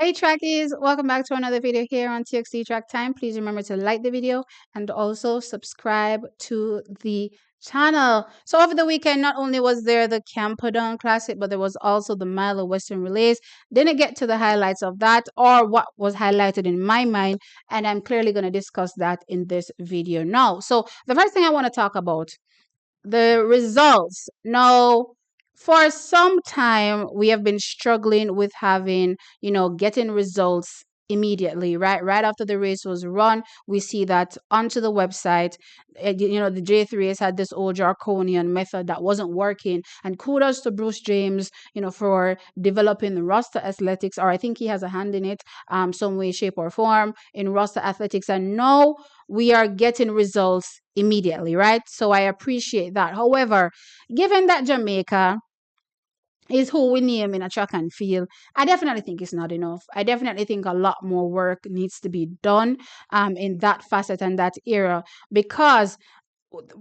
Hey trackies, welcome back to another video here on TXT Track Time. Please remember to like the video and also subscribe to the channel. So over the weekend, not only was there the Camperdown Classic, but there was also the Mile of Western Relays. Didn't get to the highlights of that or what was highlighted in my mind, and I'm clearly going to discuss that in this video now. So the first thing I want to talk about, the results. Now, for some time, we have been struggling with having, getting results immediately, right after the race was run. We see that onto the website. The J3 has had this old draconian method that wasn't working, and kudos to Bruce James, for developing the roster athletics, or I think he has a hand in it, some way, shape, or form in roster athletics, and now we are getting results immediately, right? So I appreciate that. However, given that Jamaica is who we name in a track and field, I definitely think it's not enough. I definitely think a lot more work needs to be done in that facet and that era, because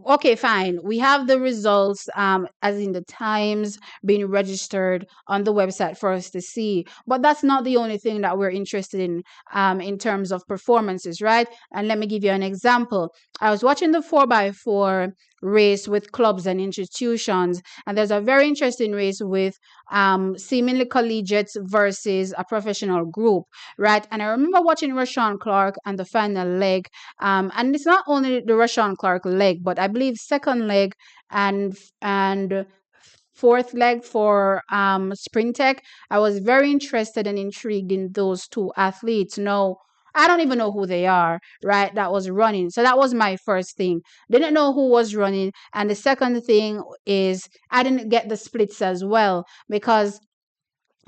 okay, fine, we have the results as in the times being registered on the website for us to see, but that's not the only thing that we're interested in terms of performances, right? And let me give you an example. I was watching the 4x4 race with clubs and institutions, and there's a very interesting race with seemingly collegiates versus a professional group, right? And I remember watching Rashawn Clark and the final leg, and it's not only the Rashawn Clark leg, but I believe second leg and fourth leg for Spring Tech. I was very interested and intrigued in those two athletes. No, I don't even know who they are, right? That was running. So that was my first thing. Didn't know who was running. And the second thing is I didn't get the splits as well, because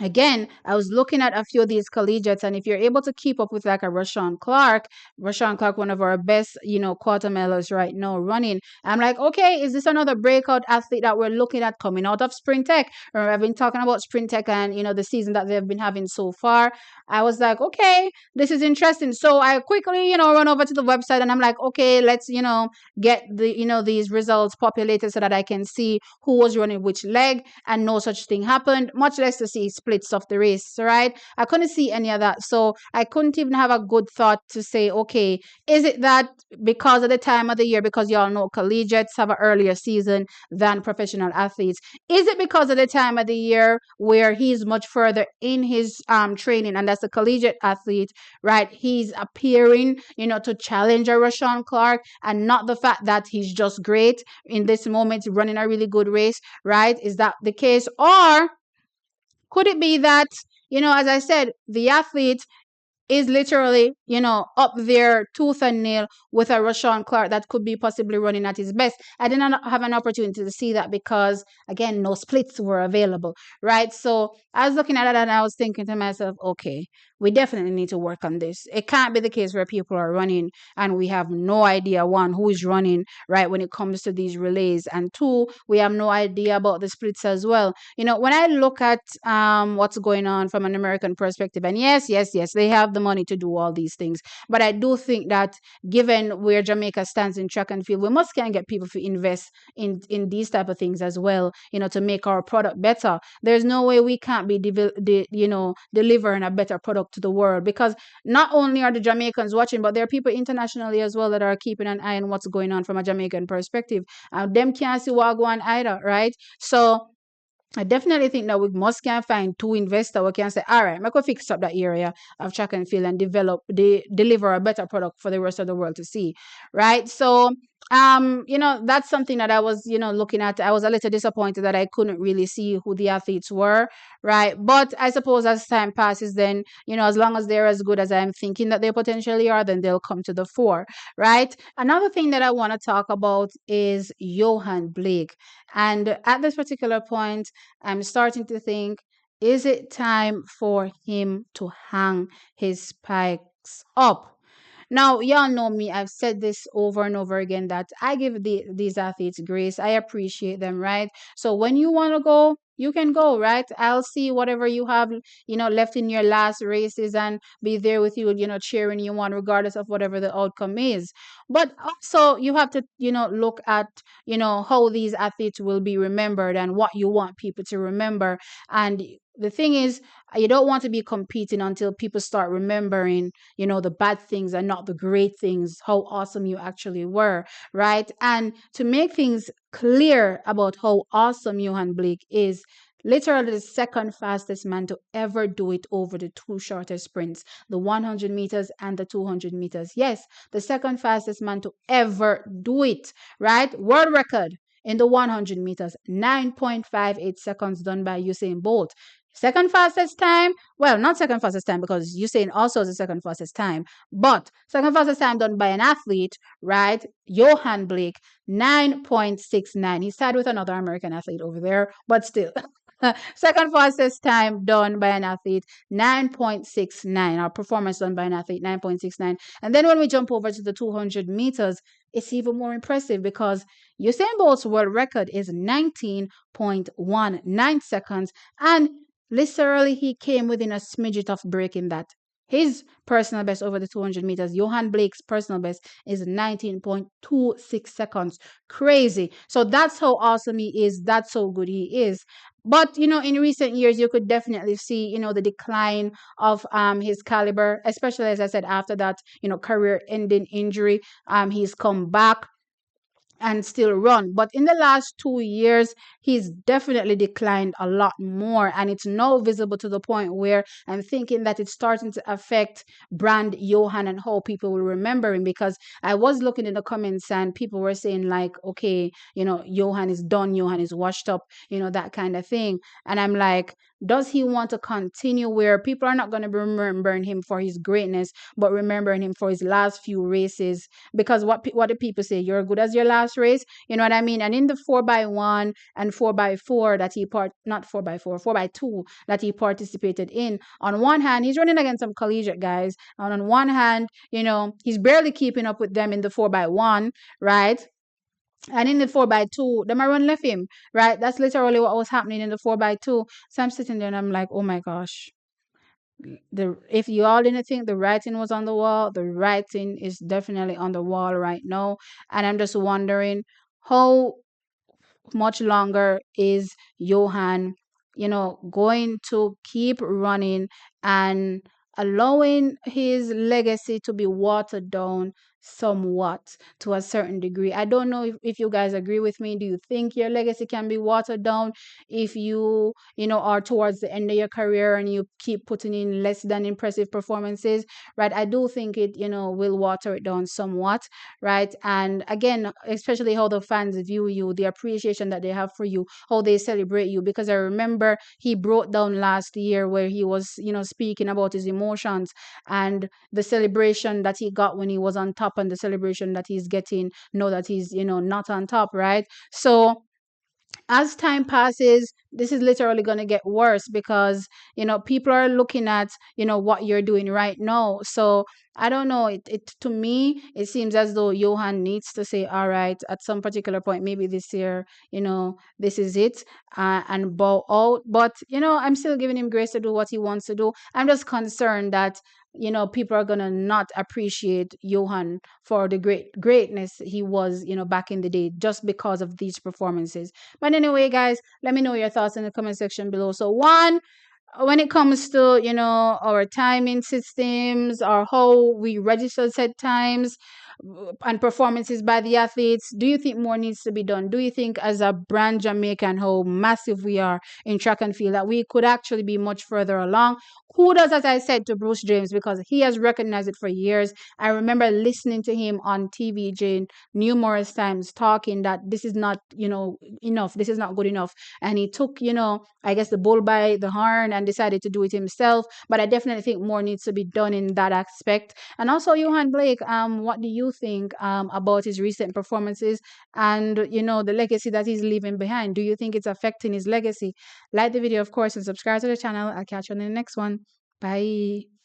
again, I was looking at a few of these collegiates, and if you're able to keep up with like a Rashawn Clark, one of our best, quarter milers right now running, I'm like, okay, is this another breakout athlete that we're looking at coming out of Spring Tech? Or I've been talking about Spring Tech and, the season that they've been having so far. I was like, okay, this is interesting. So I quickly, run over to the website and I'm like, okay, let's, get these results populated so that I can see who was running which leg, and no such thing happened, much less to see splits of the race, right? I couldn't see any of that. So I couldn't even have a good thought to say, okay, is it that because of the time of the year, because y'all know collegiates have an earlier season than professional athletes? Is it because of the time of the year where he's much further in his training, and that's a collegiate athlete, right? He's appearing, to challenge a Rashawn Clark, and not the fact that he's just great in this moment running a really good race, right? Is that the case? Or could it be that, as I said, the athlete is literally, up there tooth and nail with a Rashawn Clark that could be possibly running at his best? I did not have an opportunity to see that because, again, no splits were available, right? So I was looking at it and I was thinking to myself, okay, we definitely need to work on this. It can't be the case where people are running and we have no idea, one, who is running, right, when it comes to these relays, and two, we have no idea about the splits as well. When I look at what's going on from an American perspective, and yes, they have the money to do all these things, but I do think that given where Jamaica stands in track and field, we must can get people to invest in these type of things as well, to make our product better. There's no way we can't be delivering a better product to the world, because not only are the Jamaicans watching, but there are people internationally as well that are keeping an eye on what's going on from a Jamaican perspective. Them can't see what going either, right? So I definitely think that we must can find two investors who can say, all right, I could fix up that area of track and field and deliver a better product for the rest of the world to see, right? So that's something that I was, looking at. I was a little disappointed that I couldn't really see who the athletes were, right? But I suppose as time passes, then, as long as they're as good as I'm thinking that they potentially are, then they'll come to the fore, right? Another thing that I want to talk about is Johan Blake. And at this particular point, I'm starting to think, is it time for him to hang his spikes up? Now, y'all know me. I've said this over and over again that I give these athletes grace. I appreciate them, right? So when you want to go, you can go, right? I'll see whatever you have, left in your last races and be there with you, cheering you on, regardless of whatever the outcome is. But also, you have to, look at, how these athletes will be remembered and what you want people to remember. And the thing is, you don't want to be competing until people start remembering, the bad things and not the great things, how awesome you actually were, right? And to make things clear about how awesome Johan Blake is, literally the second fastest man to ever do it over the two shortest sprints, the 100 meters and the 200 meters. Yes, the second fastest man to ever do it, right? World record in the 100 meters, 9.58 seconds done by Usain Bolt. Second fastest time, well, not second fastest time because Usain also is the second fastest time, but second fastest time done by an athlete, right? Johan Blake, 9.69. He started with another American athlete over there, but still. Second fastest time done by an athlete, 9.69. Our performance done by an athlete, 9.69. And then when we jump over to the 200 meters, it's even more impressive because Usain Bolt's world record is 19.19 seconds. And literally, he came within a smidget of breaking that. His personal best over the 200 meters, Johan Blake's personal best is 19.26 seconds. Crazy. So that's how awesome he is. That's how good he is. But in recent years, you could definitely see the decline of his caliber, especially as I said after that career-ending injury. He's come back and still run. But in the last 2 years, he's definitely declined a lot more. And it's now visible to the point where I'm thinking that it's starting to affect brand Johan and how people will remember him. Because I was looking in the comments and people were saying, like, okay, Johan is done, Johan is washed up, that kind of thing. And I'm like, does he want to continue where people are not going to be remembering him for his greatness, but remembering him for his last few races? Because what do people say? You're good as your last race. You know what I mean? And in the 4x1 and 4x4 that he not 4x4, 4x2 that he participated in, on one hand, he's running against some collegiate guys. And on one hand, he's barely keeping up with them in the 4x1, right? And in the 4x2, them are run left him, right? That's literally what was happening in the 4x2. So I'm sitting there and I'm like, oh my gosh. If you all didn't think the writing was on the wall, the writing is definitely on the wall right now. And I'm just wondering how much longer is Johan, going to keep running and allowing his legacy to be watered down somewhat to a certain degree. I don't know if you guys agree with me. Do you think your legacy can be watered down if you are towards the end of your career and you keep putting in less than impressive performances, right? I do think it will water it down somewhat, right? And again, especially how the fans view you, the appreciation that they have for you, how they celebrate you. Because I remember he broke down last year where he was, speaking about his emotions and the celebration that he got when he was on top and the celebration that he's getting now that he's, not on top, right? So as time passes, this is literally going to get worse because people are looking at what you're doing right now. So I don't know, it to me it seems as though Johan needs to say, all right, at some particular point, maybe this year, this is it, and bow out. But I'm still giving him grace to do what he wants to do. I'm just concerned that people are gonna not appreciate Johan for the greatness he was, back in the day, just because of these performances. But anyway, guys, let me know your thoughts in the comment section below. So one, when it comes to our timing systems or how we register set times and performances by the athletes, do you think more needs to be done? Do you think as a brand Jamaica and how massive we are in track and field that we could actually be much further along? Kudos, as I said, to Bruce James because he has recognized it for years. I remember listening to him on TVJ numerous times talking that this is not enough, this is not good enough, and he took I guess the bull by the horn and decided to do it himself. But I definitely think more needs to be done in that aspect. And also Johan Blake, what do you think about his recent performances and the legacy that he's leaving behind? Do you think it's affecting his legacy? Like the video, of course, and subscribe to the channel. I'll catch you on the next one. Bye.